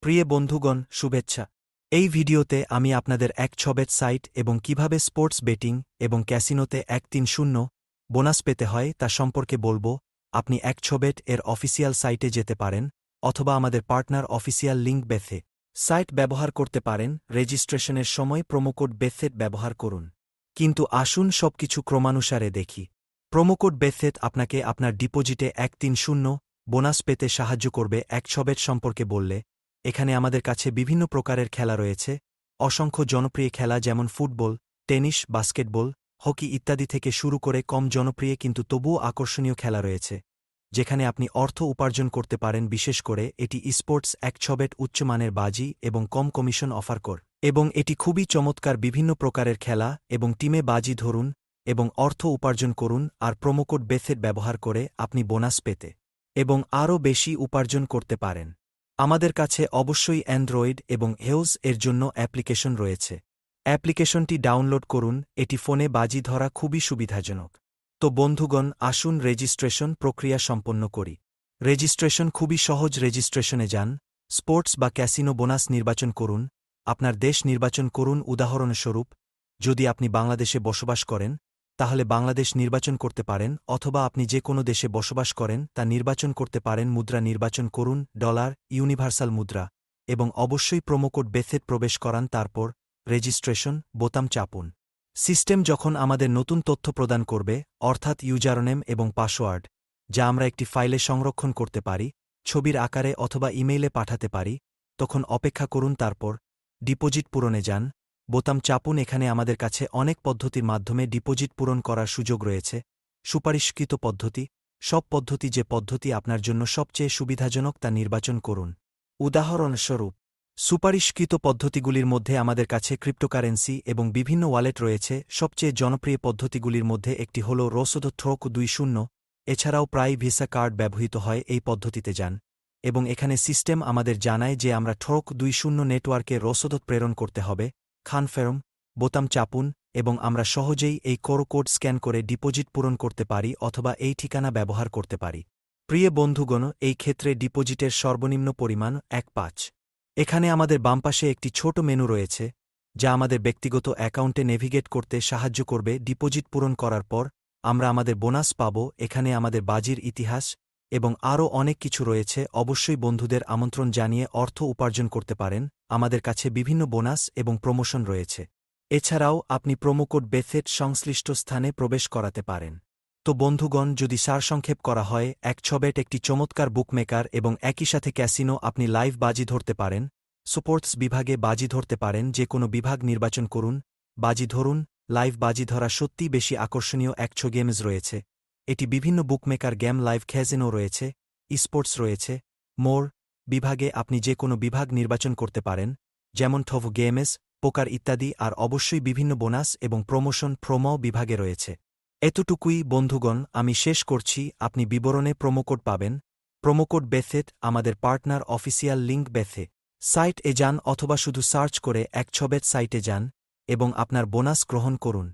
প্রিয় বন্ধুগণ, শুভেচ্ছা। এই ভিডিওতে আমি আপনাদের এক ছবেট সাইট এবং কিভাবে স্পোর্টস বেটিং এবং ক্যাসিনোতে 130 বোনাস পেতে হয় তা সম্পর্কে বলবো। আপনি এক ছবেট এর অফিসিয়াল সাইটে যেতে পারেন অথবা আমাদের পার্টনার অফিসিয়াল লিঙ্ক বেথে সাইট ব্যবহার করতে পারেন। রেজিস্ট্রেশনের সময় প্রোমোকোড বেথেট ব্যবহার করুন। কিন্তু আসুন সবকিছু ক্রমানুসারে দেখি। প্রোমোকোড বেথেট আপনাকে আপনার ডিপোজিটে 130 বোনাস পেতে সাহায্য করবে। এক ছবেট সম্পর্কে বললে, এখানে আমাদের কাছে বিভিন্ন প্রকারের খেলা রয়েছে। অসংখ্য জনপ্রিয় খেলা যেমন ফুটবল, টেনিস, বাস্কেটবল, হকি ইত্যাদি থেকে শুরু করে কম জনপ্রিয় কিন্তু তবুও আকর্ষণীয় খেলা রয়েছে, যেখানে আপনি অর্থ উপার্জন করতে পারেন। বিশেষ করে এটি স্পোর্টস এক ছবেট উচ্চমানের বাজি এবং কম কমিশন অফার কর, এবং এটি খুবই চমৎকার। বিভিন্ন প্রকারের খেলা এবং টিমে বাজি ধরুন এবং অর্থ উপার্জন করুন, আর প্রোমোকোড বেথেট ব্যবহার করে আপনি বোনাস পেতে এবং আরও বেশি উপার্জন করতে পারেন। আমাদের কাছে অবশ্যই অ্যান্ড্রয়েড এবং হেউজ এর জন্য অ্যাপ্লিকেশন রয়েছে। অ্যাপ্লিকেশনটি ডাউনলোড করুন। এটি ফোনে বাজি ধরা খুবই সুবিধাজনক। তো বন্ধুগণ, আসুন রেজিস্ট্রেশন প্রক্রিয়া সম্পন্ন করি। রেজিস্ট্রেশন খুবই সহজ। রেজিস্ট্রেশনে যান, স্পোর্টস বা ক্যাসিনো বোনাস নির্বাচন করুন, আপনার দেশ নির্বাচন করুন। উদাহরণস্বরূপ, যদি আপনি বাংলাদেশে বসবাস করেন তাহলে বাংলাদেশ নির্বাচন করতে পারেন, অথবা আপনি যে কোনো দেশে বসবাস করেন তা নির্বাচন করতে পারেন। মুদ্রা নির্বাচন করুন ডলার, ইউনিভার্সাল মুদ্রা, এবং অবশ্যই প্রোমোকোড বেথেট প্রবেশ করান। তারপর রেজিস্ট্রেশন বোতাম চাপুন। সিস্টেম যখন আমাদের নতুন তথ্য প্রদান করবে, অর্থাৎ ইউজারনেম এবং পাসওয়ার্ড, যা আমরা একটি ফাইলে সংরক্ষণ করতে পারি, ছবির আকারে অথবা ইমেইলে পাঠাতে পারি, তখন অপেক্ষা করুন। তারপর ডিপোজিট পূরণে যান, বোতাম চাপুন। এখানে আমাদের কাছে অনেক পদ্ধতির মাধ্যমে ডিপোজিট পূরণ করার সুযোগ রয়েছে। সুপারিশকৃত পদ্ধতি, সব পদ্ধতি যে পদ্ধতি আপনার জন্য সবচেয়ে সুবিধাজনক তা নির্বাচন করুন। উদাহরণস্বরূপ, সুপারিশকৃত পদ্ধতিগুলির মধ্যে আমাদের কাছে ক্রিপ্টোকারেন্সি এবং বিভিন্ন ওয়ালেট রয়েছে। সবচেয়ে জনপ্রিয় পদ্ধতিগুলির মধ্যে একটি হল রসদ থ্রোক 20। এছাড়াও প্রায় ভিসা কার্ড ব্যবহৃত হয়। এই পদ্ধতিতে যান এবং এখানে সিস্টেম আমাদের জানায় যে আমরা থ্রোক 20 নেটওয়ার্কে রসদ প্রেরণ করতে হবে। কনফার্ম বোতাম চাপুন এবং আমরা সহজেই এই কোড স্ক্যান করে ডিপোজিট পূরণ করতে পারি অথবা এই ঠিকানা ব্যবহার করতে পারি। প্রিয় বন্ধুগণ, এই ক্ষেত্রে ডিপোজিটের সর্বনিম্ন পরিমাণ 1.5। এখানে আমাদের বামপাশে একটি ছোট মেনু রয়েছে, যা আমাদের ব্যক্তিগত অ্যাকাউন্টে নেভিগেট করতে সাহায্য করবে। ডিপোজিট পূরণ করার পর আমরা আমাদের বোনাস পাব। এখানে আমাদের বাজির ইতিহাস এবং আরও অনেক কিছু রয়েছে। অবশ্যই বন্ধুদের আমন্ত্রণ জানিয়ে অর্থ উপার্জন করতে পারেন। আমাদের কাছে বিভিন্ন বোনাস এবং প্রমোশন রয়েছে। এছাড়াও আপনি প্রোমোকোড বেথেট সংশ্লিষ্ট স্থানে প্রবেশ করাতে পারেন। তো বন্ধুগণ, যদি সারসংক্ষেপ করা হয়, এক ছবেট একটি চমৎকার বুকমেকার এবং একই সাথে ক্যাসিনো। আপনি লাইভ বাজি ধরতে পারেন, স্পোর্টস বিভাগে বাজি ধরতে পারেন। যে কোনো বিভাগ নির্বাচন করুন, বাজি ধরুন। লাইভ বাজি ধরা সত্যিই বেশি আকর্ষণীয়। একশো গেমস রয়েছে। এটি বিভিন্ন বুকমেকার গেম, লাইভ ক্যাসিনো রয়েছে, স্পোর্টস রয়েছে। মোর বিভাগে আপনি যে কোনো বিভাগ নির্বাচন করতে পারেন, যেমন ঠভ গেমস, পোকার ইত্যাদি। আর অবশ্যই বিভিন্ন বোনাস এবং প্রমোশন প্রোমো বিভাগে রয়েছে। এতটুকুই বন্ধুগণ, আমি শেষ করছি। আপনি বিবরণে প্রোমোকোড পাবেন। প্রোমোকোড বেথেট আমাদের পার্টনার অফিসিয়াল লিঙ্ক বেথে সাইট এ যান অথবা শুধু সার্চ করে এক ছবেট সাইটে যান এবং আপনার বোনাস গ্রহণ করুন।